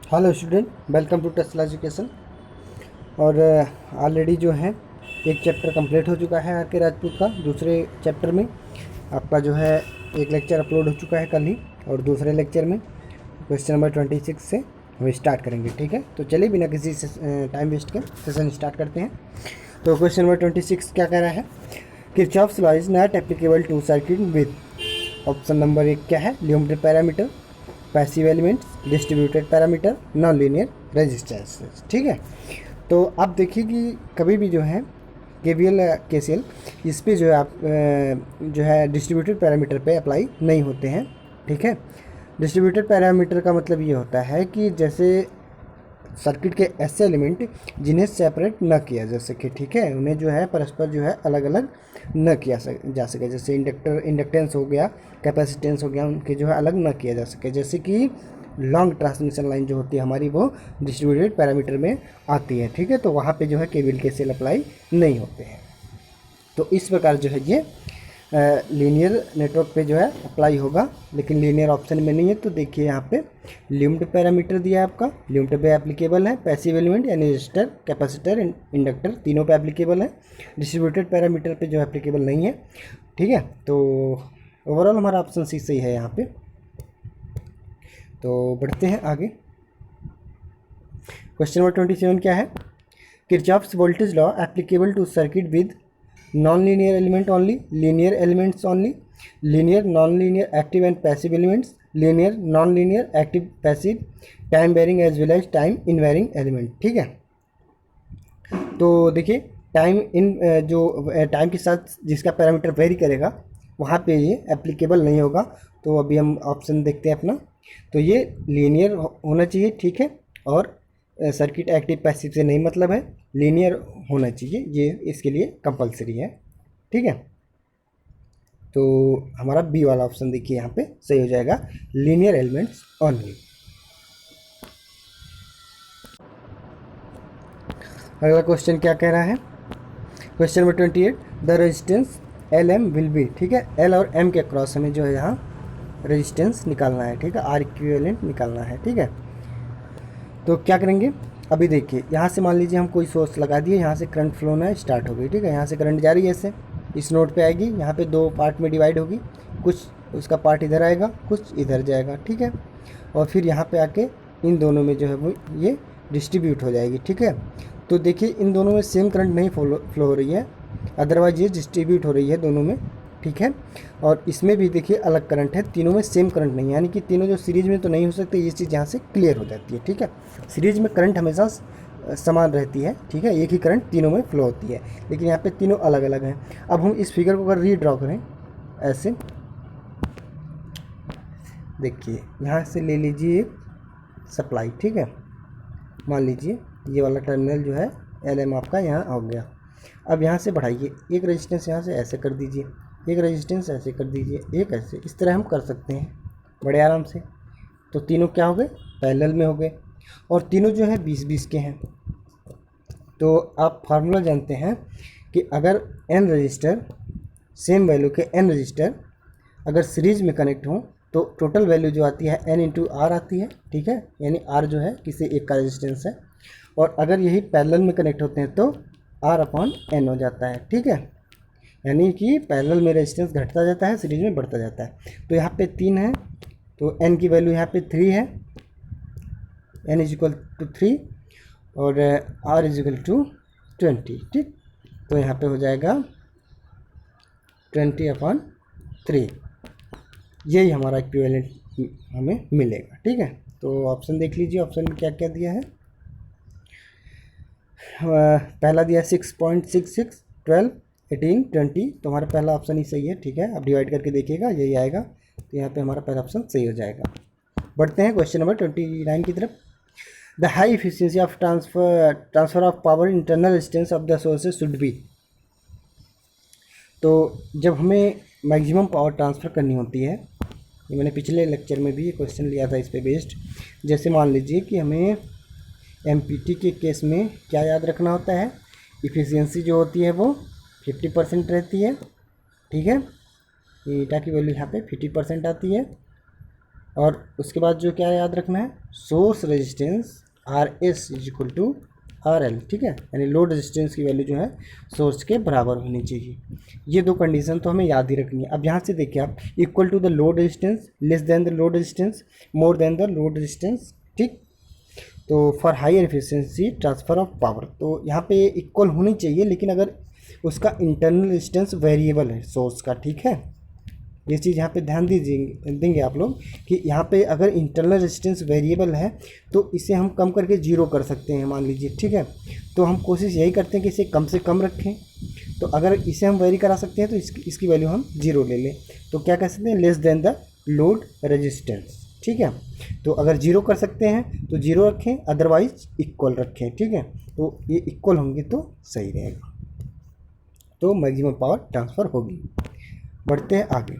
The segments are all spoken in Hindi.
Hello student, welcome to Tesla education. और ऑलरेडी जो है एक चैप्टर कंप्लीट हो चुका है आर के राजपूत का। दूसरे चैप्टर में आपका जो है एक लेक्चर अपलोड हो चुका है कल ही, और दूसरे लेक्चर में क्वेश्चन नंबर 26 से हम स्टार्ट करेंगे। ठीक है, तो चलिए बिना किसी टाइम वेस्ट के सेशन स्टार्ट करते हैं। तो क्वेश्चन नंबर 26 क्या कह रहा है? Kirchhoff's law is not applicable to circuit with. Option number 1 क्या है? Limited parameter, passive elements, distributed parameter, non linear resistance. ठीक है, तो आप देखिए कि कभी भी जो है केवीएल केसीएल इस पे जो है आप जो है डिस्ट्रीब्यूटेड पैरामीटर पे अप्लाई नहीं होते हैं। ठीक है, डिस्ट्रीब्यूटेड पैरामीटर का मतलब ये होता है कि जैसे सर्किट के ऐसे एलिमेंट जिन्हें सेपरेट न किया जा सके, ठीक है, उन्हें जो है परस्पर जो है अलग अलग न किया जा सके। जैसे इंडक्टेंस हो गया, कैपेसिटेंस हो गया, उनके जो है अलग न किया जा सके। जैसे कि लॉन्ग ट्रांसमिशन लाइन जो होती है हमारी, वो डिस्ट्रीब्यूटेड पैरामीटर में आती है। ठीक है, तो वहाँ पे जो है केवीएल केसीएल अप्लाई नहीं होते हैं। तो इस प्रकार जो है ये लीनियर नेटवर्क पे जो है अप्लाई होगा, लेकिन लीनियर ऑप्शन में नहीं है। तो देखिए यहाँ पे लिमिट पैरामीटर दिया है आपका, लिमिट पे एप्लीकेबल है। पैसिव एलिमेंट यानी रजिस्टर, कैपेसिटर, इंडक्टर तीनों पे एप्लीकेबल है। डिस्ट्रीब्यूटेड पैरामीटर पे जो एप्लीकेबल नहीं है। ठीक है, तो ओवरऑल हमारा ऑप्शन सी सही है यहाँ पे। तो बढ़ते हैं आगे। क्वेश्चन नंबर 27 क्या है? Kirchhoff's voltage law applicable to circuit with non-linear element only, linear elements only, linear non-linear active and passive elements, linear non-linear active passive, time varying as well as time invariant element। ठीक है, तो देखिए टाइम इन जो टाइम के साथ जिसका पैरामीटर वेरी करेगा वहाँ पे ये एप्लीकेबल नहीं होगा। तो अभी हम ऑप्शन देखते हैं अपना। तो ये लीनियर होना चाहिए, ठीक है, और सर्किट एक्टिव पैसिव से नहीं मतलब है, लीनियर होना चाहिए, ये इसके लिए कंपलसरी है। ठीक है, तो हमारा बी वाला ऑप्शन देखिए यहाँ पे सही हो जाएगा, लीनियर एलिमेंट्स ओनली। अगला क्वेश्चन क्या कह रहा है? Question number 28, the resistance L M will be. ठीक है, एल और एम के क्रॉस हमें जो है यहाँ रेजिस्टेंस निकालना है। ठीक है, आर इक्विवेलेंट निकालना है। ठीक है, तो क्या करेंगे? अभी देखिए यहाँ से मान लीजिए हम कोई सोर्स लगा दिए, यहाँ से करंट फ्लो ना स्टार्ट हो गई। ठीक है, यहाँ से करंट जा रही है, ऐसे इस नोड पे आएगी, यहाँ पे दो पार्ट में डिवाइड होगी, कुछ उसका पार्ट इधर आएगा, कुछ इधर जाएगा। ठीक है, और फिर यहाँ पे आके इन दोनों में जो है वो ये डिस्ट्रीब्यूट हो जाएगी। ठीक है, तो देखिए इन दोनों में सेम करंट नहीं फ्लो हो रही है, अदरवाइज ये डिस्ट्रीब्यूट हो रही है दोनों में। ठीक है, और इसमें भी देखिए अलग करंट है, तीनों में सेम करंट नहीं है, यानी कि तीनों जो सीरीज में तो नहीं हो सकते, ये चीज़ यहाँ से क्लियर हो जाती है। ठीक है, सीरीज में करंट हमेशा समान रहती है। ठीक है, एक ही करंट तीनों में फ्लो होती है, लेकिन यहाँ पे तीनों अलग अलग हैं। अब हम इस फिगर को अगर रीड्रॉ करें ऐसे, देखिए यहाँ से ले लीजिए सप्लाई। ठीक है, मान लीजिए ये वाला टर्मिनल जो है एल एम आपका यहाँ हो गया। अब यहाँ से बढ़ाइए, एक रेजिस्टेंस यहाँ से ऐसे कर दीजिए, एक रेजिस्टेंस ऐसे कर दीजिए, एक ऐसे, इस तरह हम कर सकते हैं बड़े आराम से। तो तीनों क्या हो गए? पैरेलल में हो गए, और तीनों जो है 20-20 के हैं। तो आप फार्मूला जानते हैं कि अगर n रजिस्टर, सेम वैल्यू के n रजिस्टर अगर सीरीज में कनेक्ट हों तो टोटल वैल्यू जो आती है n इंटू आर आती है। ठीक है, यानी r जो है किसी एक का रेजिस्टेंस है, और अगर यही पैरेलल में कनेक्ट होते हैं तो r अपॉन n हो जाता है। ठीक है, यानी कि पैरेलल में रेजिस्टेंस घटता जाता है, सीरीज में बढ़ता जाता है। तो यहाँ पे 3 है, तो n की वैल्यू यहाँ पे 3 है, n इज इक्वल टू 3, और r इज इक्वल टू 20। ठीक, तो यहाँ पे हो जाएगा 20/3, यही हमारा इक्विवेलेंट हमें मिलेगा। ठीक है, तो ऑप्शन देख लीजिए, ऑप्शन में क्या क्या दिया है। पहला दिया 6.66, 12, 18, 20, तो हमारा पहला ऑप्शन ही सही है। ठीक है, अब डिवाइड करके देखिएगा यही आएगा, तो यहाँ पे हमारा पहला ऑप्शन सही हो जाएगा। बढ़ते हैं क्वेश्चन नंबर 29 की तरफ। The high efficiency of transfer of power internal resistance of the sources should be. तो जब हमें मैक्सिमम पावर ट्रांसफ़र करनी होती है, ये मैंने पिछले लेक्चर में भी क्वेश्चन लिया था इस पे बेस्ड। जैसे मान लीजिए कि हमें एमपीटी के केस में क्या याद रखना होता है, इफ़िशियंसी जो होती है वो 50% रहती है। ठीक है, ईटा की वैल्यू यहाँ पे 50% आती है, और उसके बाद जो क्या याद रखना है, source resistance R S is equal to R L, ठीक है, यानी लोड रेजिस्टेंस की वैल्यू जो है सोर्स के बराबर होनी चाहिए। ये दो कंडीशन तो हमें याद ही रखनी है। अब यहाँ से देखिए आप, equal to the load resistance, less than the load resistance, more than the load resistance, ठीक। तो for higher efficiency transfer of power, तो यहाँ पे इक्वल होनी चाहिए, लेकिन अगर उसका इंटरनल रेजिस्टेंस वेरिएबल है सोर्स का, ठीक है, ये चीज़ यहाँ पे ध्यान देंगे आप लोग कि यहाँ पे अगर इंटरनल रेजिस्टेंस वेरिएबल है तो इसे हम कम करके जीरो कर सकते हैं, मान लीजिए, ठीक है। तो हम कोशिश यही करते हैं कि इसे कम से कम रखें। तो अगर इसे हम वेरी करा सकते हैं तो इसकी वैल्यू हम जीरो ले लें, तो क्या कह सकते हैं, less than the load resistance, ठीक है। तो अगर जीरो कर सकते हैं तो जीरो रखें, अदरवाइज इक्वल रखें, ठीक है। तो ये इक्वल होंगे तो सही रहेगा, तो मैक्सिमम पावर ट्रांसफ़र होगी। बढ़ते हैं आगे।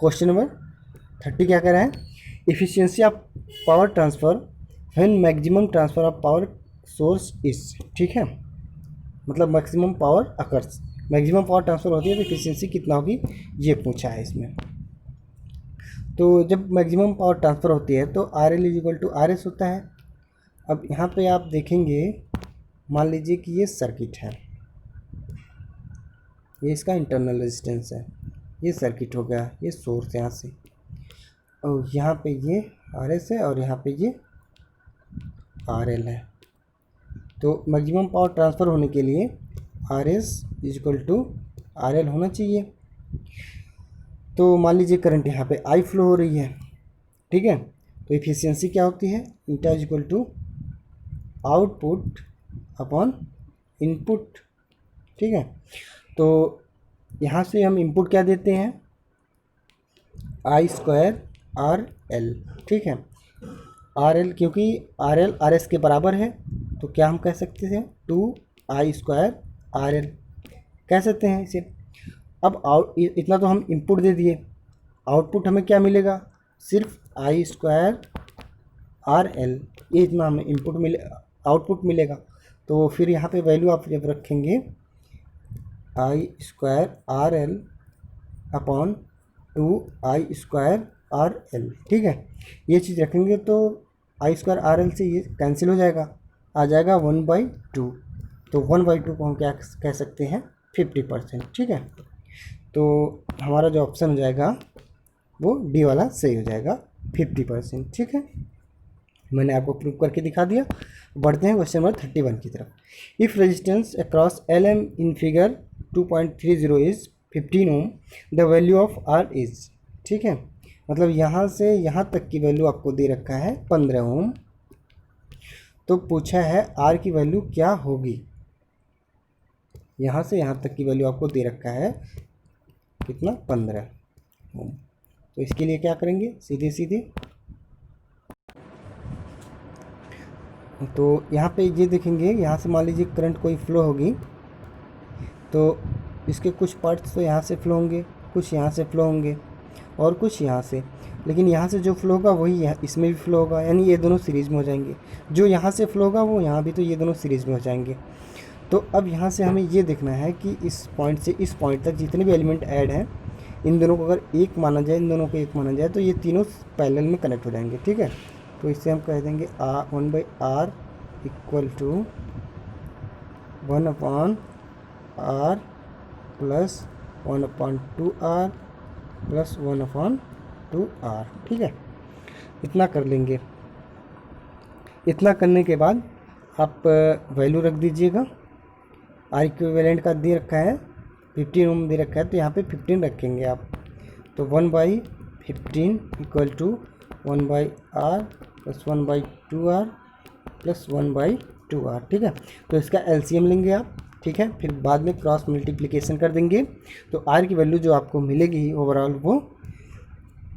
क्वेश्चन नंबर 30 क्या कह रहा है, efficiency of power transfer when maximum transfer of power source is, ठीक है, मतलब maximum power occurs, maximum power transfer होती है तो इफिशियंसी कितना होगी, ये पूछा है इसमें। तो जब मैक्सिमम पावर ट्रांसफ़र होती है तो R L is equal to R S होता है। अब यहाँ पे आप देखेंगे, मान लीजिए कि ये सर्किट है, ये इसका इंटरनल रेजिस्टेंस है, ये सर्किट हो गया, ये सोर्स यहाँ से, और यहाँ पे ये आर एस है और यहाँ पे ये आर एल है। तो मैक्सिमम पावर ट्रांसफ़र होने के लिए R S is equal to R L होना चाहिए। तो मान लीजिए करंट यहाँ पे आई फ्लो हो रही है, ठीक है, तो इफिशियंसी क्या होती है, eta is equal to output upon input, ठीक है। तो यहाँ से हम इनपुट क्या देते हैं, आई स्क्वायर आर एल, ठीक है, आर एल, क्योंकि आर एल आर एस के बराबर है तो क्या हम कह सकते हैं, two I square R L कह सकते हैं इसे। अब इतना तो हम इनपुट दे दिए, आउटपुट हमें क्या मिलेगा, सिर्फ आई स्क्वायर आर एल, ये इतना हमें इनपुट आउटपुट मिलेगा। तो फिर यहाँ पे वैल्यू आप जब रखेंगे I square R L upon two I square R L, ठीक है, ये चीज़ रखेंगे तो आई स्क्वायर आर एल से ये कैंसिल हो जाएगा, आ जाएगा 1/2। तो 1/2 को हम क्या कह सकते हैं, 50%, ठीक है। तो हमारा जो ऑप्शन हो जाएगा वो डी वाला सही हो जाएगा, 50%, ठीक है। मैंने आपको प्रूव करके दिखा दिया। बढ़ते हैं क्वेश्चन नंबर 31 की तरफ। If resistance across L M in figure 2.30 is 15 ohm, the value of R is, ठीक है, मतलब यहाँ से यहाँ तक की वैल्यू आपको दे रखा है 15 ओम, तो पूछा है आर की वैल्यू क्या होगी। यहाँ से यहाँ तक की वैल्यू आपको दे रखा है कितना, 15 ओम। तो इसके लिए क्या करेंगे, सीधे सीधे, तो यहाँ पे ये देखेंगे, यहाँ से मान लीजिए करंट कोई फ्लो होगी तो इसके कुछ पार्ट्स तो यहाँ से फ्लो होंगे, कुछ यहाँ से फ्लो होंगे और कुछ यहाँ से, लेकिन यहाँ से जो फ्लो होगा वही यहाँ इसमें भी फ्लो होगा, यानी ये दोनों सीरीज़ में हो जाएंगे। जो यहाँ से फ्लो होगा वो यहाँ भी, तो ये दोनों सीरीज़ में हो जाएंगे। तो अब यहाँ से हमें ये देखना है कि इस पॉइंट से इस पॉइंट तक जितने भी एलिमेंट ऐड हैं, इन दोनों को अगर एक माना जाए, इन दोनों को एक माना जाए, तो ये तीनों पैरेलल में कनेक्ट हो जाएंगे, ठीक है। तो इससे हम कह देंगे 1/r equal to 1/r plus 1/2r plus 1/2r, ठीक है। इतना कर लेंगे। इतना करने के बाद आप वैल्यू रख दीजिएगा। आर इक्विवेलेंट का दे रखा है 15 ओम दे रखा है, तो यहाँ पे 15 रखेंगे आप। तो 1/15 equal to 1/r plus 1/2r plus 1/2r, ठीक है। तो इसका एलसीएम लेंगे आप, ठीक है, फिर बाद में क्रॉस मल्टीप्लिकेशन कर देंगे। तो आर की वैल्यू जो आपको मिलेगी ओवरऑल वो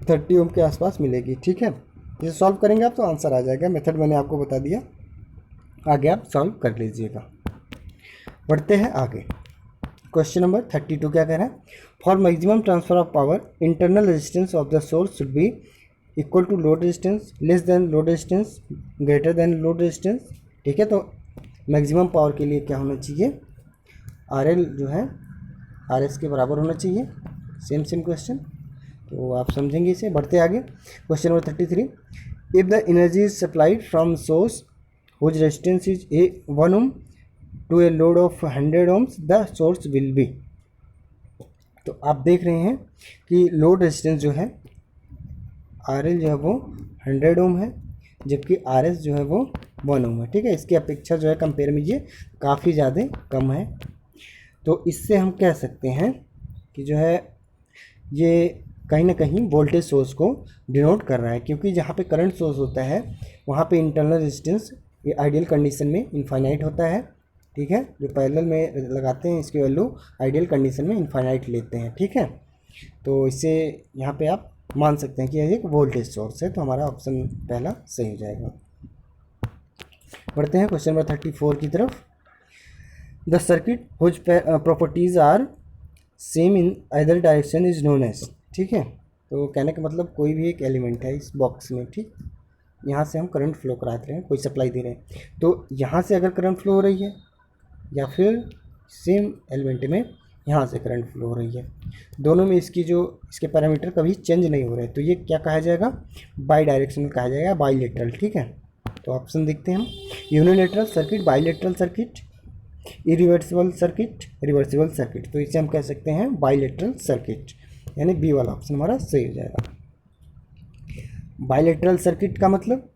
30 ओम के आसपास मिलेगी, ठीक है। इसे सॉल्व करेंगे आप तो आंसर आ जाएगा। मेथड मैंने आपको बता दिया, आगे आप सॉल्व कर लीजिएगा। बढ़ते हैं आगे। क्वेश्चन नंबर 32 क्या कह रहा है, for maximum transfer of power internal resistance of the source should be equal to load resistance, less than load resistance, greater than load resistance, ठीक है। तो मैक्सिमम पावर के लिए क्या होना चाहिए, आर एल जो है आर एस के बराबर होना चाहिए। Same question. तो आप समझेंगे इसे। बढ़ते आगे, question number 33, if the energy is supplied from source whose resistance is a 1 ohm to a load of 100 ohms the source will be. तो आप देख रहे हैं कि लोड रेजिस्टेंस जो है RL जो है वो 100 ओम है, जबकि RS जो है वो 1 ओम है। ठीक है, इसकी अपेक्षा जो है कंपेयर में ये काफ़ी ज़्यादा कम है। तो इससे हम कह सकते हैं कि जो है ये कहीं ना कहीं वोल्टेज सोर्स को डिनोट कर रहा है, क्योंकि जहाँ पे करंट सोर्स होता है वहाँ पे इंटरनल रेजिस्टेंस ये आइडियल कंडीशन में इनफाइनाइट होता है। ठीक है, जो पैरेलल में लगाते हैं इसकी वैल्यू आइडियल कंडीशन में इनफाइनाइट लेते हैं। ठीक है, तो इससे यहाँ पे आप मान सकते हैं कि यह एक वोल्टेज सोर्स है। तो हमारा ऑप्शन पहला सही हो जाएगा। बढ़ते हैं क्वेश्चन नंबर 34 की तरफ। The circuit whose properties are same in other direction is known as. ठीक है, तो कहने का मतलब कोई भी एक एलिमेंट है इस बॉक्स में, ठीक, यहाँ से हम करंट फ्लो कराते हैं, कोई सप्लाई दे रहे हैं, तो यहाँ से अगर करंट फ्लो हो रही है या फिर सेम एलिमेंट में यहाँ से करंट फ्लो हो रही है, दोनों में इसके पैरामीटर कभी चेंज नहीं हो रहे, तो ये क्या कहा जाएगा, बाई डायरेक्शनल कहा जाएगा, बाईलेटरल। ठीक है, तो ऑप्शन देखते हैं हम, unilateral circuit, bilateral circuit, irreversible circuit, reversible circuit. तो इसे हम कह सकते हैं बाईलेटरल सर्किट, यानी बी वाला ऑप्शन हमारा सही हो जाएगा। बाईलेटरल सर्किट का मतलब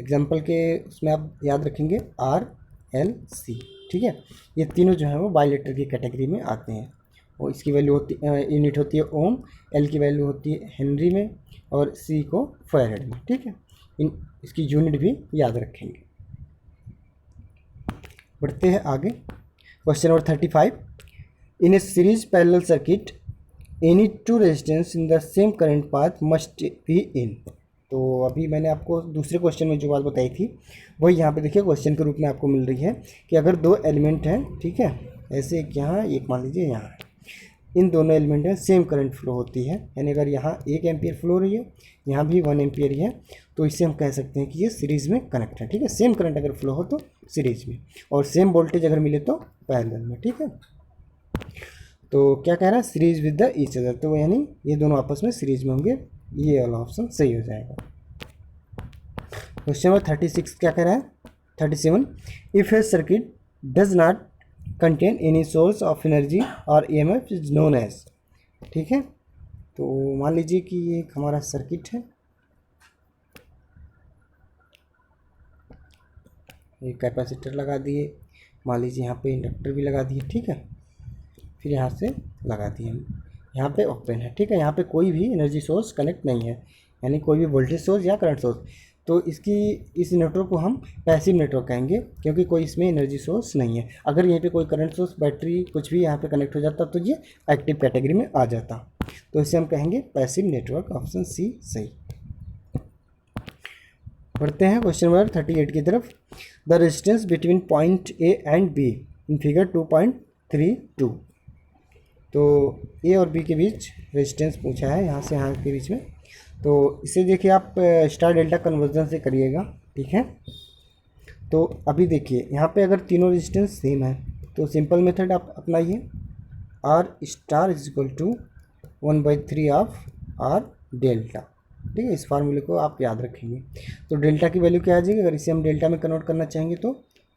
एग्जांपल के उसमें आप याद रखेंगे RLC। ठीक है, ये तीनों जो है वो बाईलेटरल की कैटेगरी में आते हैं, और इसकी वैल्यू यूनिट होती है ओम, L की वैल्यू होती है हेनरी में, और C को फैरेड में। ठीक है, इसकी यूनिट भी याद रखेंगे। बढ़ते हैं आगे, question number 35, in A series parallel circuit any two resistance in the same current path must be in. तो अभी मैंने आपको दूसरे क्वेश्चन में जो बात बताई थी वही यहाँ पे देखिए क्वेश्चन के रूप में आपको मिल रही है कि अगर दो एलिमेंट हैं, ठीक है, ऐसे एक यहाँ एक मान लीजिए यहाँ है, इन दोनों एलिमेंट में सेम करंट फ्लो होती है, यानी अगर यहाँ 1 एम्पियर फ्लो हो रही है, यहाँ भी 1 एम्पियर ही है, तो इससे हम कह सकते हैं कि ये सीरीज़ में कनेक्ट है। ठीक है, सेम करंट अगर फ्लो हो तो सीरीज में, और सेम वोल्टेज अगर मिले तो पैरेलल में। ठीक है, तो क्या कह रहा है, series with the each other, तो यानी ये दोनों आपस में सीरीज में होंगे, ये वाला ऑप्शन सही हो जाएगा। क्वेश्चन नंबर 36 क्या कह रहा है, 37, if A circuit does not contain any source of energy और EMF इज नोन एज। ठीक है, तो मान लीजिए कि ये एक हमारा सर्किट है, एक कैपेसिटर लगा दिए, मान लीजिए यहाँ पे इंडक्टर भी लगा दिए। ठीक है, फिर यहाँ से लगा दिए हम, यहाँ पे ओपन है। ठीक है, यहाँ पे कोई भी एनर्जी सोर्स कनेक्ट नहीं है, यानी कोई भी वोल्टेज सोर्स या करंट सोर्स, तो इस नेटवर्क को हम पैसिव नेटवर्क कहेंगे, क्योंकि कोई इसमें एनर्जी सोर्स नहीं है। अगर यहीं पे कोई करंट सोर्स, बैटरी, कुछ भी यहाँ पे कनेक्ट हो जाता तो ये एक्टिव कैटेगरी में आ जाता, तो इसे हम कहेंगे पैसिव नेटवर्क, ऑप्शन C सही। बढ़ते हैं क्वेश्चन नंबर 38 की तरफ। The resistance between point A and B in figure 2.32। तो A और B के बीच रेजिस्टेंस पूछा है, यहाँ से यहाँ के बीच में, तो इसे देखिए आप स्टार डेल्टा कन्वर्जन से करिएगा। ठीक है, तो अभी देखिए यहाँ पे अगर तीनों रेजिस्टेंस सेम है तो सिंपल मेथड आप अपनाइए, R star is equal to 1/3 of R delta. ठीक है, इस फार्मूले को आप याद रखेंगे। तो डेल्टा की वैल्यू क्या आ जाएगी, अगर इसे हम डेल्टा में कन्वर्ट करना चाहेंगे तो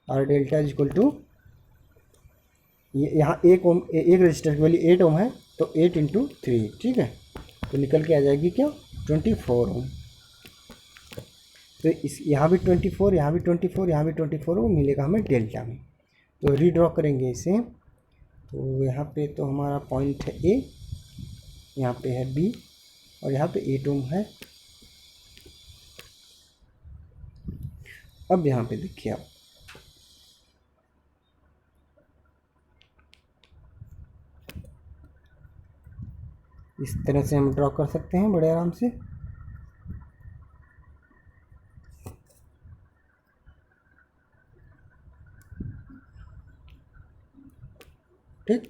R delta is equal to, यहाँ एक रजिस्टर की वैल्यू 8 ओम है, तो 8 × 3। ठीक है, तो निकल के आ जाएगी क्या, 24 ओम। तो इस यहाँ भी 24, यहाँ भी 24, यहाँ भी 24 ओम मिलेगा हमें डेल्टा में। तो रीड्रॉ करेंगे इसे, तो यहाँ पे तो हमारा पॉइंट है A, यहाँ पे है B, और यहाँ पे 8 ओम है। अब यहाँ पे देखिए आप, इस तरह से हम ड्रॉ कर सकते हैं बड़े आराम से। ठीक,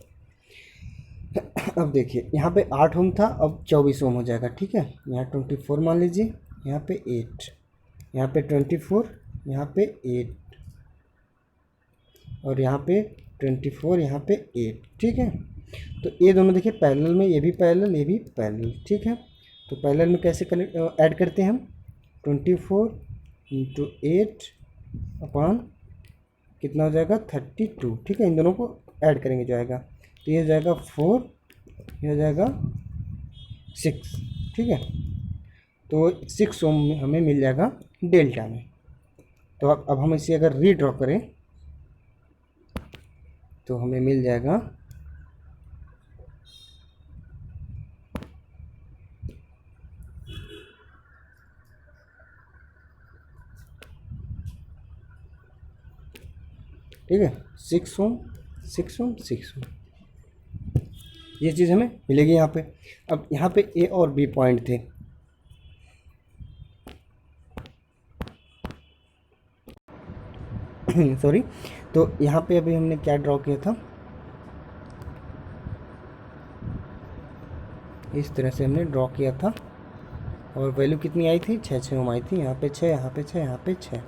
अब देखिए यहाँ पे 8 ओम था, अब 24 ओम हो जाएगा। ठीक है, यहाँ 24 मान लीजिए, यहाँ पे 8, यहाँ पे 24, यहाँ पे 8, और यहाँ पे 24, यहाँ पे 8। ठीक है, तो ये दोनों देखिए पैरेलल में, ये भी पैरेलल, ये भी पैरेलल, ठीक है। तो पैरेलल में कैसे कनेक्ट ऐड करते हैं हम, 24 इंटू 8 अपॉन कितना हो जाएगा 32, ठीक है। इन दोनों को ऐड करेंगे जो आएगा, तो ये हो जाएगा 4, ये हो जाएगा 6, ठीक है। तो 6 ओम में हमें मिल जाएगा डेल्टा में। तो अब हम इसे अगर रीड्रॉ करें तो हमें मिल जाएगा ठीक है 6 ओम 6 ओम 6 ओम, ये चीज़ हमें मिलेगी यहाँ पे। अब यहाँ पे ए और बी पॉइंट थे, सॉरी। तो यहाँ पे अभी हमने क्या ड्रॉ किया था, इस तरह से हमने ड्रॉ किया था और वैल्यू कितनी आई थी, 6 ओम आई थी। यहाँ पे 6, यहाँ पे 6, यहाँ पे 6,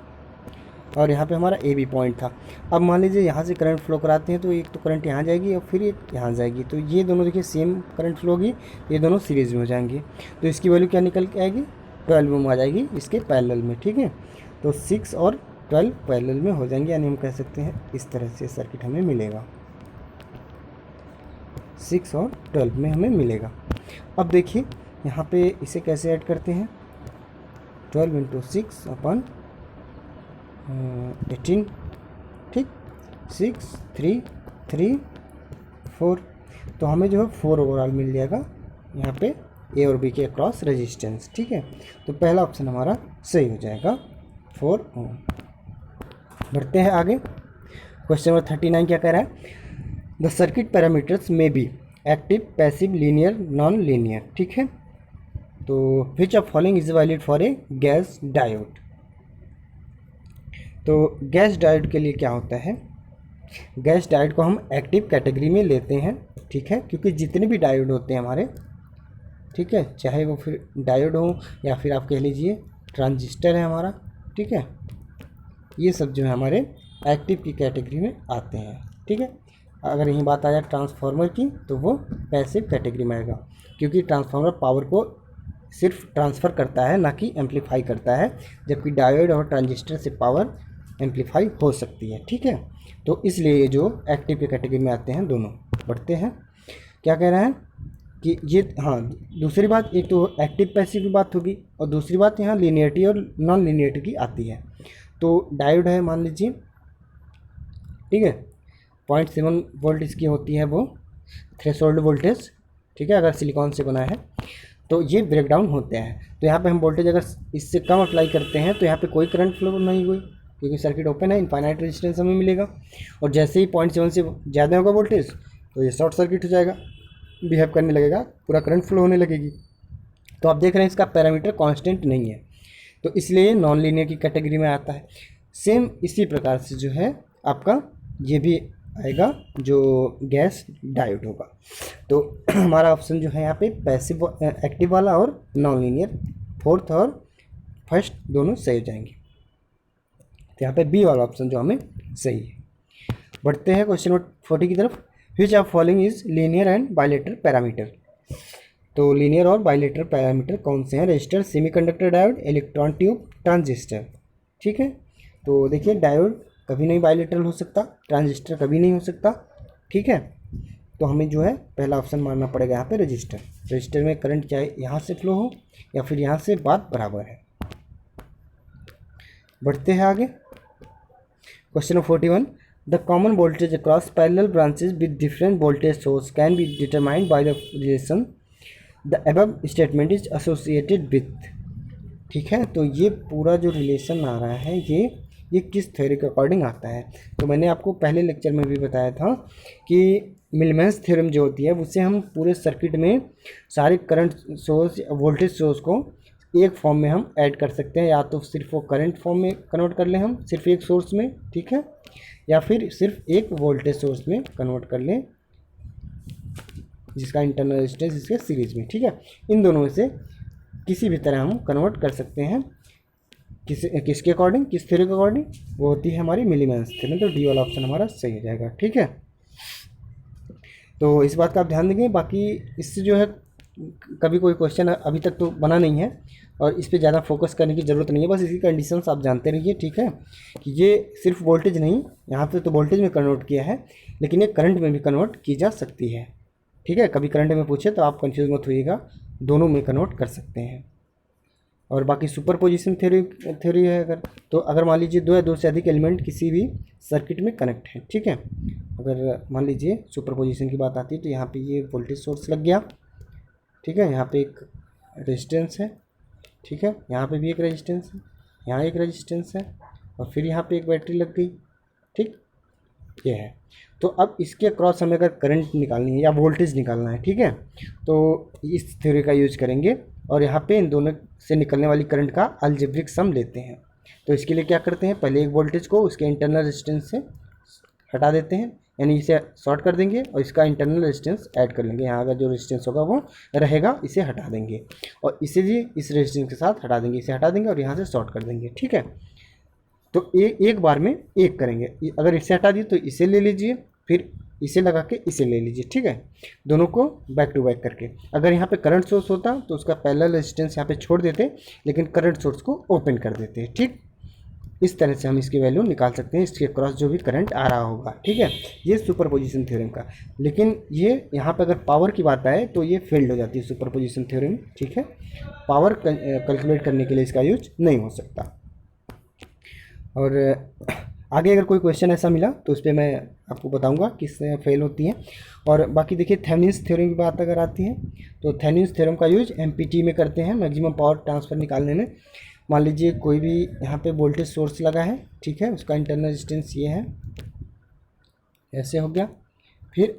और यहाँ पे हमारा ए बी पॉइंट था। अब मान लीजिए यहाँ से करंट फ्लो कराते हैं तो एक तो करंट यहाँ जाएगी और फिर एक यहाँ जाएगी, तो ये दोनों देखिए सेम करंट फ्लो होगी, ये दोनों सीरीज में हो जाएंगे। तो इसकी वैल्यू क्या निकल के आएगी, 12 ओम आ जाएगी इसके पैरेलल में, ठीक है। तो 6 और 12 पैरेलल में हो जाएंगे, यानी हम कह सकते हैं इस तरह से सर्किट हमें मिलेगा, 6 और 12 में हमें मिलेगा। अब देखिए यहाँ पे इसे कैसे ऐड करते हैं, 12 इंटू 6 अपॉन 18, ठीक, 6 3 3 4, तो हमें जो है 4 ओवरऑल मिल जाएगा यहाँ पे ए और बी के अक्रॉस रेजिस्टेंस, ठीक है। तो पहला ऑप्शन हमारा सही हो जाएगा 4 ओम। बढ़ते हैं आगे, क्वेश्चन नंबर 39 क्या कह रहा है, द सर्किट पैरामीटर्स में be active, passive, linear, non linear, ठीक है। तो विच of following is valid for a gas diode. तो गैस डायोड के लिए क्या होता है, गैस डायोड को हम एक्टिव कैटेगरी में लेते हैं, ठीक है, क्योंकि जितने भी डायोड होते हैं हमारे, ठीक है, चाहे वो फिर डायोड हो या फिर आप कह लीजिए ट्रांजिस्टर है हमारा, ठीक है, ये सब जो है हमारे एक्टिव की कैटेगरी में आते हैं, ठीक है। अगर यही बात आ जाए ट्रांसफार्मर की तो वो पैसिव कैटेगरी में आएगा, क्योंकि ट्रांसफार्मर पावर को सिर्फ ट्रांसफ़र करता है, ना कि एम्पलीफाई करता है, जबकि डायोड और ट्रांजिस्टर से पावर एम्पलीफाई हो सकती है, ठीक है। तो इसलिए ये जो एक्टिव की कैटेगरी में आते हैं दोनों। बढ़ते हैं, क्या कह रहे हैं कि ये, हाँ, दूसरी बात, एक तो एक्टिव पैसिव की बात होगी और दूसरी बात यहाँ लीनियरिटी और नॉन लीनियरिटी की आती है। तो डायोड है मान लीजिए, ठीक है, 0.7 वोल्ट इसकी होती है वो थ्रेशोल्ड वोल्टेज, ठीक है, अगर सिलिकॉन से बना है तो ये ब्रेकडाउन होते हैं। तो यहाँ पे हम वोल्टेज अगर इससे कम अप्लाई करते हैं तो यहाँ पे कोई करंट फ्लो नहीं हुई, क्योंकि सर्किट ओपन है, इनफाइनाइट रेजिस्टेंस हमें मिलेगा। और जैसे ही 0.7 से ज़्यादा होगा वोल्टेज तो ये शॉर्ट सर्किट हो जाएगा, बिहेव करने लगेगा, पूरा करंट फ्लो होने लगेगी। तो आप देख रहे हैं इसका पैरामीटर कांस्टेंट नहीं है, तो इसलिए नॉन लीनियर की कैटेगरी में आता है। सेम इसी प्रकार से जो है आपका ये भी आएगा जो गैस डायोड होगा। तो हमारा ऑप्शन जो है यहाँ पे पैसिव एक्टिव वाला और नॉन लीनियर, फोर्थ और फर्स्ट दोनों सही हो जाएंगे। तो यहाँ पे बी वाला ऑप्शन जो हमें सही है। बढ़ते हैं क्वेश्चन नंबर 40 की तरफ, which of following is linear and bilateral parameter. तो लीनियर और बाइलेटरल पैरामीटर कौन से हैं, register, semiconductor diode, electron tube, transistor, ठीक है। तो देखिए डायोड कभी नहीं बाइलेटरल हो सकता, ट्रांजिस्टर कभी नहीं हो सकता, ठीक है। तो हमें जो है पहला ऑप्शन मानना पड़ेगा यहाँ पे रजिस्टर। रजिस्टर में करंट चाहे यहाँ से फ्लो हो या फिर यहाँ से, बात बराबर है। बढ़ते हैं आगे, question number 41, the common voltage across parallel branches with different voltage source can be determined by the relation the above statement is associated with, ठीक है। तो ये पूरा जो रिलेशन आ रहा है ये किस थ्योरी के अकॉर्डिंग आता है। तो मैंने आपको पहले लेक्चर में भी बताया था कि मिलमेंस थ्योरम जो होती है उससे हम पूरे सर्किट में सारे करंट सोर्स, वोल्टेज सोर्स को एक फॉर्म में हम ऐड कर सकते हैं, या तो सिर्फ वो करंट फॉर्म में कन्वर्ट कर लें हम सिर्फ एक सोर्स में, ठीक है, या फिर सिर्फ एक वोल्टेज सोर्स में कन्वर्ट कर लें जिसका इंटरनल रेजिस्टेंस इसके सीरीज में, ठीक है। इन दोनों में से किसी भी तरह हम कन्वर्ट कर सकते हैं, किसके अकॉर्डिंग, किस थ्योरी के अकॉर्डिंग, वो होती है हमारी मिलीमेंस थ्योरम। तो डी वाला ऑप्शन हमारा सही हो जाएगा, ठीक है। तो इस बात का आप ध्यान देंगे। बाकी इससे जो है कभी कोई क्वेश्चन अभी तक तो बना नहीं है और इस पे ज़्यादा फोकस करने की ज़रूरत नहीं है, बस इसकी कंडीशंस आप जानते रहिए, ठीक है। कि ये सिर्फ वोल्टेज नहीं, यहाँ पे तो वोल्टेज में कन्वर्ट किया है, लेकिन ये करंट में भी कन्वर्ट की जा सकती है, ठीक है। कभी करंट में पूछे तो आप कंफ्यूज मत होइएगा, दोनों में कन्वर्ट कर सकते हैं। और बाकी सुपरपोजिशन थ्योरी है अगर, तो अगर मान लीजिए दो या दो से अधिक एलिमेंट किसी भी सर्किट में कनेक्ट है, ठीक है। अगर मान लीजिए सुपरपोजिशन की बात आती है तो यहाँ पे ये वोल्टेज सोर्स लग गया, ठीक है। यहाँ पे एक रेजिस्टेंस है, ठीक है। यहाँ पे भी एक रेजिस्टेंस है, यहाँ एक रेजिस्टेंस है, और फिर यहाँ पे एक बैटरी लग गई, ठीक, ये है। तो अब इसके अक्रॉस हमें अगर करंट निकालनी है या वोल्टेज निकालना है, ठीक है, तो इस थ्योरी का यूज करेंगे और यहाँ पे इन दोनों से निकलने वाली करंट का अलजेब्रिक सम लेते हैं। तो इसके लिए क्या करते हैं, पहले एक वोल्टेज को उसके इंटरनल रेजिस्टेंस से हटा देते हैं, यानी इसे शॉर्ट कर देंगे और इसका इंटरनल रेजिस्टेंस ऐड कर लेंगे। यहाँ का जो रेजिस्टेंस होगा वो रहेगा, इसे हटा देंगे और इसे भी इस रेजिस्टेंस के साथ हटा देंगे, इसे हटा देंगे और यहाँ से शॉर्ट कर देंगे, ठीक है। तो एक बार में एक करेंगे, अगर इसे हटा दिए तो इसे ले लीजिए, फिर इसे लगा के इसे ले लीजिए, ठीक है, दोनों को बैक टू बैक करके। अगर यहाँ पे करंट सोर्स होता तो उसका पैरेलल रेजिस्टेंस यहाँ पे छोड़ देते, लेकिन करंट सोर्स को ओपन कर देते, ठीक। इस तरह से हम इसकी वैल्यू निकाल सकते हैं, इसके क्रॉस जो भी करंट आ रहा होगा, ठीक है। ये सुपरपोजिशन थ्योरम का, लेकिन ये यहाँ पे अगर पावर की बात आए तो ये फेल्ड हो जाती है सुपरपोजिशन थ्योरम, ठीक है। पावर कैलकुलेट करने के लिए इसका यूज नहीं हो सकता। और आगे अगर कोई क्वेश्चन ऐसा मिला तो उस पर मैं आपको बताऊंगा किससे फेल होती है। और बाकी देखिए थेवेनिन्स थ्योरम की बात अगर आती है तो थेवेनिन्स थ्योरम का यूज एमपीटी में करते हैं, मैक्सिमम पावर ट्रांसफ़र निकालने में। मान लीजिए कोई भी यहाँ पे वोल्टेज सोर्स लगा है, ठीक है, उसका इंटरनल रेजिस्टेंस ये है, ऐसे हो गया। फिर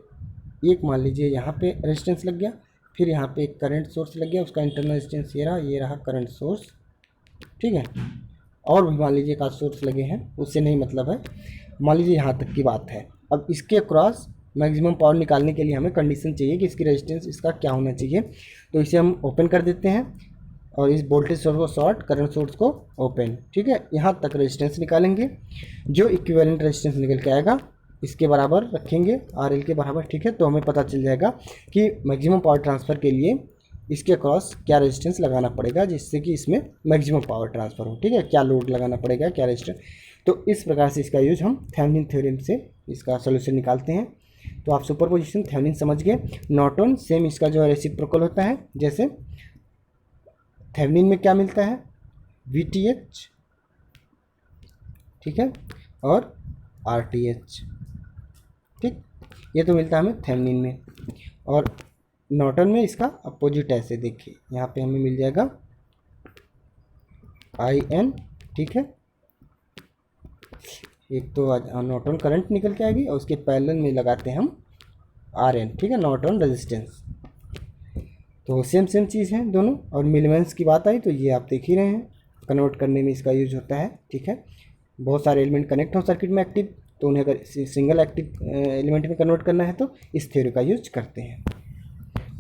एक मान लीजिए यहाँ पे रेजिस्टेंस लग गया, फिर यहाँ पे एक करंट सोर्स लग गया, उसका इंटरनल रेजिस्टेंस ये रहा करंट सोर्स, ठीक है। और भी मान लीजिए एक आध सोर्स लगे हैं, उससे नहीं मतलब है, मान लीजिए यहाँ तक की बात है। अब इसके क्रॉस मैक्सिमम पावर निकालने के लिए हमें कंडीशन चाहिए कि इसकी रेजिस्टेंस इसका क्या होना चाहिए, तो इसे हम ओपन कर देते हैं और इस वोल्टेज सोर्स को शॉर्ट, करंट सोर्स को ओपन, ठीक है। यहाँ तक रेजिस्टेंस निकालेंगे, जो इक्विवेलेंट रेजिस्टेंस निकल के आएगा इसके बराबर रखेंगे, RL के बराबर, ठीक है। तो हमें पता चल जाएगा कि मैक्सिमम पावर ट्रांसफ़र के लिए इसके अक्रॉस क्या रेजिस्टेंस लगाना पड़ेगा जिससे कि इसमें मैक्सिमम पावर ट्रांसफ़र हो, ठीक है। क्या लोड लगाना पड़ेगा, क्या रेजिस्टेंस। तो इस प्रकार से इसका यूज हम थेवेनिन थ्योरम से इसका सोल्यूशन निकालते हैं। तो आप सुपरपोजिशन थेवेनिन समझ गए। नॉर्टन सेम इसका जो है रेसिप्रोकल होता है, जैसे थेवेनिन में क्या मिलता है, VTH, ठीक है, और RTH, ठीक, ये तो मिलता है हमें थेवेनिन में। और नॉर्टन में इसका अपोजिट ऐसे देखिए, यहाँ पे हमें मिल जाएगा IN, ठीक है। एक तो नॉर्टन करंट निकल के आएगी और उसके पैरेलल में लगाते हैं हम RN, ठीक है, नॉर्टन रेजिस्टेंस। तो सेम चीज़ है दोनों। और मिलमेंस की बात आई तो ये आप देख ही रहे हैं, कन्वर्ट करने में इसका यूज होता है, ठीक है। बहुत सारे एलिमेंट कनेक्ट हो सर्किट में एक्टिव, तो उन्हें अगर सिंगल एक्टिव एलिमेंट में कन्वर्ट करना है तो इस थ्योरी का यूज करते हैं।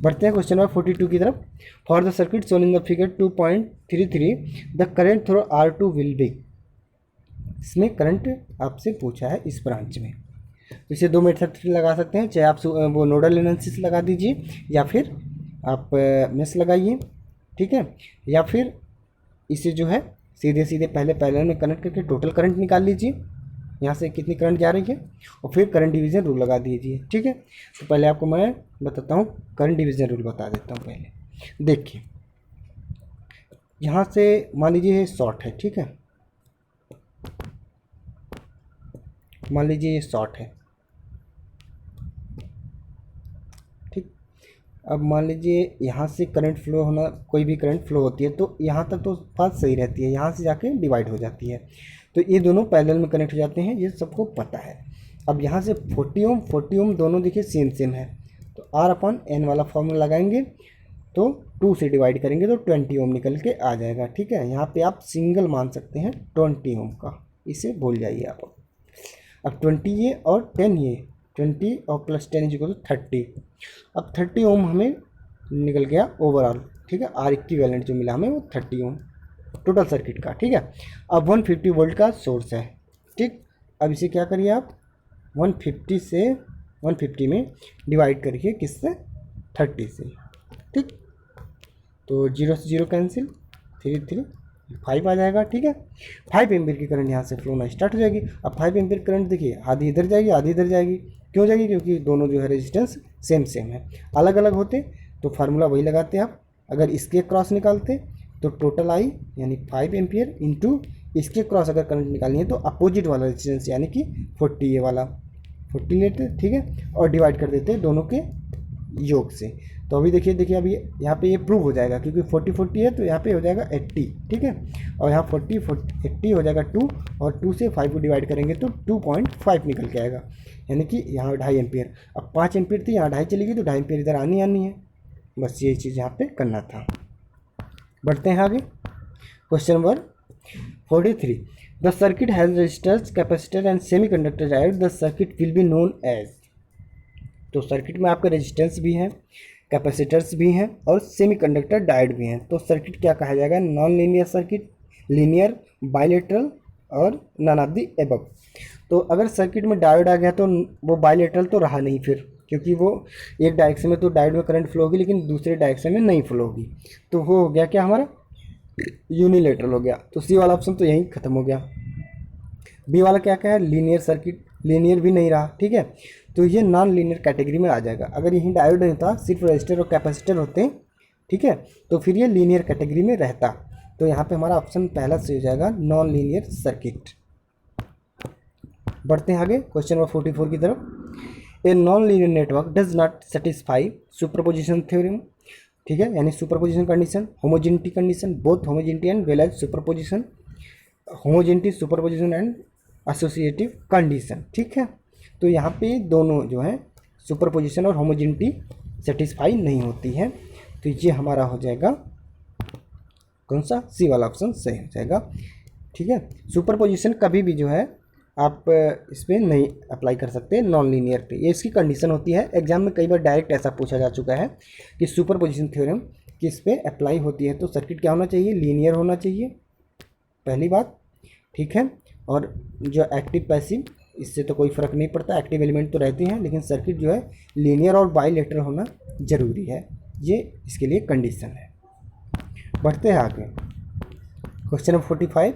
बढ़ते हैं क्वेश्चन नंबर 42 की तरफ। For the circuit shown in the figure 2.33 the current through R2 will be. इसमें करंट आपसे पूछा है इस ब्रांच में, तो इसे दो मेथड लगा सकते हैं, चाहे आप वो नोडल एनालिसिस लगा दीजिए या फिर आप मेश लगाइए, ठीक है, या फिर इसे जो है सीधे पहले पैरेलल में कनेक्ट करके टोटल करंट निकाल लीजिए, यहाँ से कितनी करंट जा रही है, और फिर करंट डिवीज़न रूल लगा दीजिए, ठीक है। तो पहले आपको मैं बताता हूँ, करंट डिवीज़न रूल बता देता हूँ पहले। देखिए यहाँ से मान लीजिए ये शॉर्ट है, ठीक है, मान लीजिए ये शॉर्ट है, ठीक। अब मान लीजिए यहाँ से करंट फ्लो होना, कोई भी करंट फ्लो होती है तो यहाँ तक तो बात सही रहती है, यहाँ से जाके डिवाइड हो जाती है, तो ये दोनों पैरेलल में कनेक्ट हो जाते हैं, ये सबको पता है। अब यहाँ से 40 ओम दोनों देखिए सेम है, तो R/N वाला फॉर्मूला लगाएंगे तो 2 से डिवाइड करेंगे तो 20 ओम निकल के आ जाएगा, ठीक है। यहाँ पे आप सिंगल मान सकते हैं 20 ओम का, इसे भूल जाइए आप। अब 20 ये और 10 ये, 20 और प्लस 10 इक्वल टू 30। अब 30 ओम हमें निकल गया ओवरऑल, ठीक है। R इक्विवेलेंट जो मिला हमें वो 30 ओम टोटल सर्किट का, ठीक है। अब 150 वोल्ट का सोर्स है, ठीक। अब इसे क्या करिए आप 150 से 150 में डिवाइड करिए किससे, 30 से, ठीक। तो 0 से 0 कैंसिल, 3 3 5 आ जाएगा, ठीक है। 5 एम्पीयर की करंट यहाँ से फ्लो होना स्टार्ट हो जाएगी। अब 5 एम्पीयर करंट देखिए आधी इधर जाएगी आधी इधर जाएगी, क्यों जाएगी, क्योंकि दोनों जो है रेजिस्टेंस सेम सेम है। अलग अलग होते तो फार्मूला वही लगाते आप, अगर इसके क्रॉस निकालते तो टोटल आई यानी 5 एम्पीयर इंटू इसके क्रॉस अगर करंट निकालनी है तो अपोजिट वाला रेजिस्टेंस यानी कि 40 ये वाला 40 लेते, ठीक है, और डिवाइड कर देते दोनों के योग से। तो अभी देखिए अभी यहाँ पे ये प्रूव हो जाएगा, क्योंकि 40 40 है तो यहाँ पे हो जाएगा 80, ठीक है, और यहाँ 40 80 हो जाएगा 2, और 2 से 5 को डिवाइड करेंगे तो 2.5 निकल के आएगा, यानी कि यहाँ 2.5 एम्पियर। अब 5 एम्पियर थी, यहाँ 2.5 चलेगी तो 2.5 एम्पियर इधर आनी है, बस ये चीज़ यहाँ पे करना था। बढ़ते हैं आगे, question number 43। The circuit has resistors, capacitor and semiconductor diode, the circuit will be known as. तो सर्किट में आपका रेजिस्टेंस भी है, कैपेसिटर्स भी हैं और सेमीकंडक्टर डायोड भी हैं। तो सर्किट क्या कहा जाएगा, non linear circuit, linear, bilateral और नन ऑफ द एबव। तो अगर सर्किट में डायोड आ गया तो वो बाइलेटरल तो रहा नहीं फिर, क्योंकि वो एक डायरेक्शन में तो डायोड में करंट फ्लो होगी लेकिन दूसरे डायरेक्शन में नहीं फ्लो होगी, तो वो हो गया क्या हमारा यूनिलेटरल हो गया। तो सी वाला ऑप्शन तो यहीं ख़त्म हो गया। बी वाला क्या क्या है, लीनियर सर्किट, लीनियर भी नहीं रहा, ठीक है, तो ये नॉन लीनियर कैटेगरी में आ जाएगा। अगर यहीं डायोड नहीं था, सिर्फ रजिस्टर और कैपेसिटर होते, ठीक है, तो फिर ये लीनियर कैटेगरी में रहता। तो यहाँ पे हमारा ऑप्शन पहला से हो जाएगा नॉन लीनियर सर्किट। बढ़ते हैं आगे क्वेश्चन नंबर 44 की तरफ। A non linear network does not satisfy superposition theorem, ठीक है, यानी superposition condition, homogeneity condition, both homogeneity and well as superposition, homogeneity, superposition and associative condition, ठीक है। तो यहाँ पे दोनों जो है सुपरपोजिशन और होमोजेनिटी सेटिस्फाई नहीं होती है, तो ये हमारा हो जाएगा कौन सा, सी वाला ऑप्शन सही हो जाएगा, ठीक है। सुपरपोजिशन कभी भी जो है आप इस पर नहीं अप्लाई कर सकते नॉन लीनियर पे, ये इसकी कंडीशन होती है। एग्जाम में कई बार डायरेक्ट ऐसा पूछा जा चुका है कि सुपरपोजिशन थ्योरम किस पे अप्लाई होती है, तो सर्किट क्या होना चाहिए, लीनियर होना चाहिए, पहली बात, ठीक है। और जो एक्टिव पैसिव इससे तो कोई फ़र्क नहीं पड़ता, एक्टिव एलिमेंट तो रहते हैं, लेकिन सर्किट जो है लीनियर और बाइलेटरल होना ज़रूरी है, ये इसके लिए कंडीशन है। बढ़ते हैं आगे, question number 45।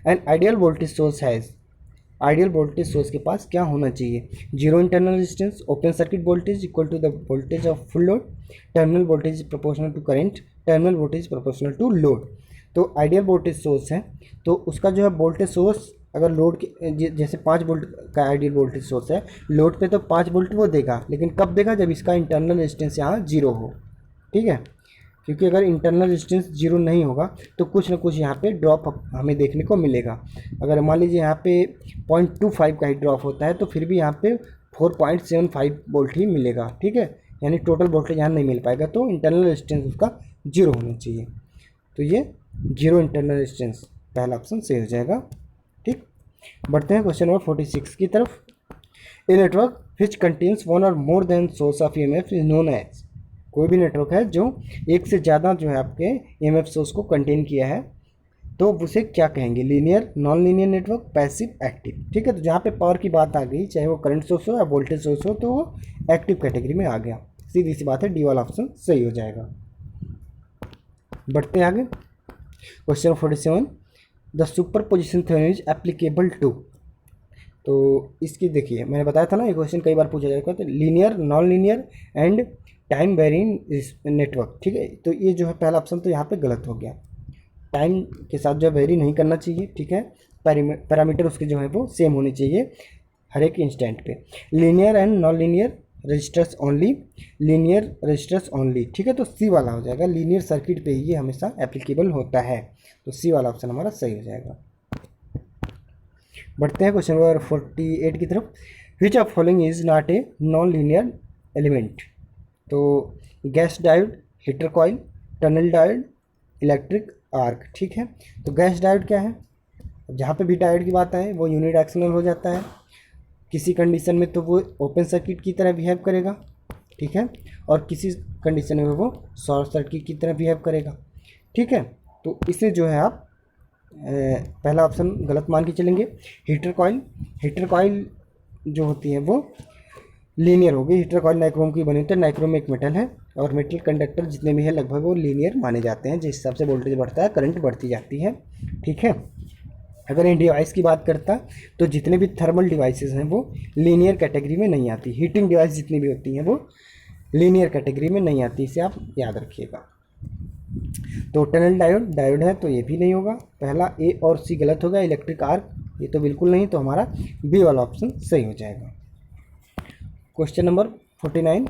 An ideal voltage source has, ideal voltage source के पास क्या होना चाहिए, zero internal resistance, open circuit voltage equal to the voltage of full load, terminal voltage proportional to current, terminal voltage proportional to load. तो आइडियल वोल्टेज सोर्स है तो उसका जो है वोल्टेज सोर्स अगर लोड के जैसे 5 वोल्ट का आइडियल वोल्टेज सोर्स है, लोड पे तो 5 वोल्ट वो देगा, लेकिन कब देगा, जब इसका इंटरनल रेजिस्टेंस यहाँ 0 हो, ठीक है, क्योंकि अगर इंटरनल रेजिस्टेंस 0 नहीं होगा तो कुछ ना कुछ यहाँ पे ड्रॉप हमें देखने को मिलेगा। अगर मान लीजिए यहाँ पे 0.25 का ही ड्रॉप होता है तो फिर भी यहाँ पे 4.75 वोल्ट ही मिलेगा, ठीक है, यानी टोटल वोल्टेज यहाँ नहीं मिल पाएगा, तो इंटरनल रेजिस्टेंस उसका 0 होना चाहिए। तो ये 0 इंटरनल रेजिस्टेंस पहला ऑप्शन सही हो जाएगा, ठीक। बढ़ते हैं क्वेश्चन नंबर 46 की तरफ। A network which contains one or more than source of EMF is known as, कोई भी नेटवर्क है जो एक से ज़्यादा जो है आपके ईएमएफ सोर्स को कंटेन किया है तो उसे क्या कहेंगे, linear, non linear network, passive, active, ठीक है। तो जहाँ पे पावर की बात आ गई, चाहे वो करंट सोर्स हो या वोल्टेज सोर्स हो, तो वो एक्टिव कैटेगरी में आ गया, सीधी सी बात है, डी वाला ऑप्शन सही हो जाएगा। बढ़ते हैं आगे, question 47। The superposition theorem is applicable to, तो इसकी देखिए मैंने बताया था ना, ये क्वेश्चन कई बार पूछा जाएगा, तो linear, non linear and time varying network, ठीक है। तो ये जो है पहला ऑप्शन तो यहाँ पे गलत हो गया, टाइम के साथ जो वेरी नहीं करना चाहिए, ठीक है, पैरामीटर उसके जो है वो सेम होने चाहिए हर एक इंस्टेंट पे। Linear and non linear resistors only, linear resistors only, ठीक है, तो सी वाला हो जाएगा, लीनियर सर्किट पे ही ये हमेशा एप्लीकेबल होता है, तो सी वाला ऑप्शन हमारा सही हो जाएगा। बढ़ते हैं क्वेश्चन नंबर 48 की तरफ। Which of following is not a non linear element, तो gas diode, heater coil, tunnel diode, electric arc, ठीक है। तो गैस डायोड क्या है, जहाँ पे भी डायोड की बात आए वो यूनिडायरेक्शनल हो जाता है, किसी कंडीशन में तो वो ओपन सर्किट की तरह बिहेव करेगा, ठीक है, और किसी कंडीशन में वो शॉर्ट सर्किट की तरह बिहेव करेगा, ठीक है। तो इसे जो है आप पहला ऑप्शन गलत मान के चलेंगे। हीटर कॉइल जो होती है वो लीनियर होगी। हीटर कॉइल नाइक्रोम की बनी होती है। नाइक्रोम एक मेटल है और मेटल कंडक्टर जितने भी है लगभग वो लीनियर माने जाते हैं। जिस हिसाब से वोल्टेज बढ़ता है करंट बढ़ती जाती है। ठीक है। अगर इन डिवाइस की बात करता तो जितने भी थर्मल डिवाइसेस हैं वो लीनियर कैटेगरी में नहीं आती। हीटिंग डिवाइस जितनी भी होती हैं वो लीनियर कैटेगरी में नहीं आती, इसे आप याद रखिएगा। तो टनल डायोड डायोड है तो ये भी नहीं होगा। पहला ए और सी गलत होगा। इलेक्ट्रिक आर्क ये तो बिल्कुल नहीं, तो हमारा बी वाला ऑप्शन सही हो जाएगा। Question number 49,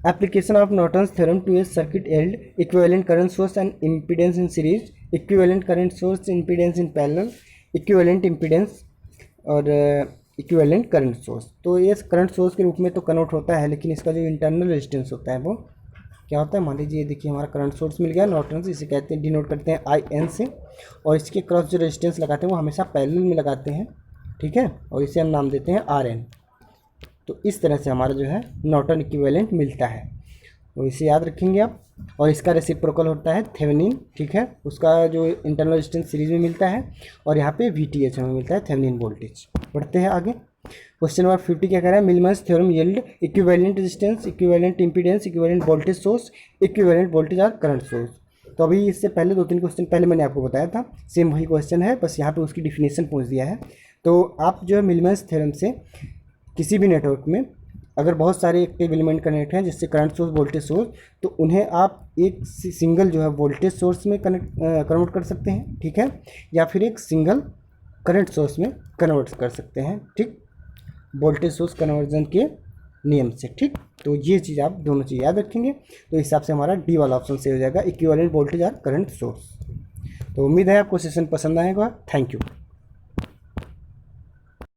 application of Norton's theorem to a circuit yields equivalent current source and impedance in series, equivalent current source impedance in parallel, equivalent impedance और इक्विवेलेंट करंट सोर्स। तो ये करंट सोर्स के रूप में तो कन्वर्ट होता है, लेकिन इसका जो इंटरनल रेजिस्टेंस होता है वो क्या होता है। मान लीजिए देखिए हमारा करंट सोर्स मिल गया नॉर्टन्स, इसे कहते हैं डिनोट करते हैं IN से, और इसके क्रॉस जो रेजिस्टेंस लगाते हैं वो हमेशा पैरेलल में लगाते हैं। ठीक है, और इसे हम नाम देते हैं RN। तो इस तरह से हमारा जो है नॉर्टन इक्विवेलेंट मिलता है, तो इसे याद रखेंगे आप। और इसका रेसिप्रोकल होता है थेवेनिन। ठीक है, उसका जो इंटरनल रेजिस्टेंस सीरीज में मिलता है और यहाँ पे VTH हमें मिलता है थेवेनिन वोल्टेज। बढ़ते हैं आगे। क्वेश्चन नंबर 50 क्या कह रहा है, Millman's theorem yield equivalent resistance, equivalent impedance, equivalent voltage source, equivalent voltage और करंट सोर्स। तो अभी इससे पहले 2-3 क्वेश्चन पहले मैंने आपको बताया था, सेम वही क्वेश्चन है, बस यहाँ पे उसकी डिफिनेशन पूछ दिया है। तो आप जो है मिलमन्स थ्योरम से किसी भी नेटवर्क में अगर बहुत सारे एक्टिव एलिमेंट कनेक्ट हैं जिससे करंट सोर्स वोल्टेज सोर्स, तो उन्हें आप एक सिंगल जो है वोल्टेज सोर्स में कन्वर्ट कर सकते हैं। ठीक है, या फिर एक सिंगल करंट सोर्स में कन्वर्ट कर सकते हैं। ठीक, वोल्टेज सोर्स कन्वर्जन के नियम से। ठीक, तो ये चीज़ आप दोनों चीज़ याद रखेंगे, तो इस हिसाब से हमारा डी वाला ऑप्शन सही हो जाएगा, इक्विवेलेंट वोल्टेज और करंट सोर्स। तो उम्मीद है आपको सेशन पसंद आएगा। Thank you.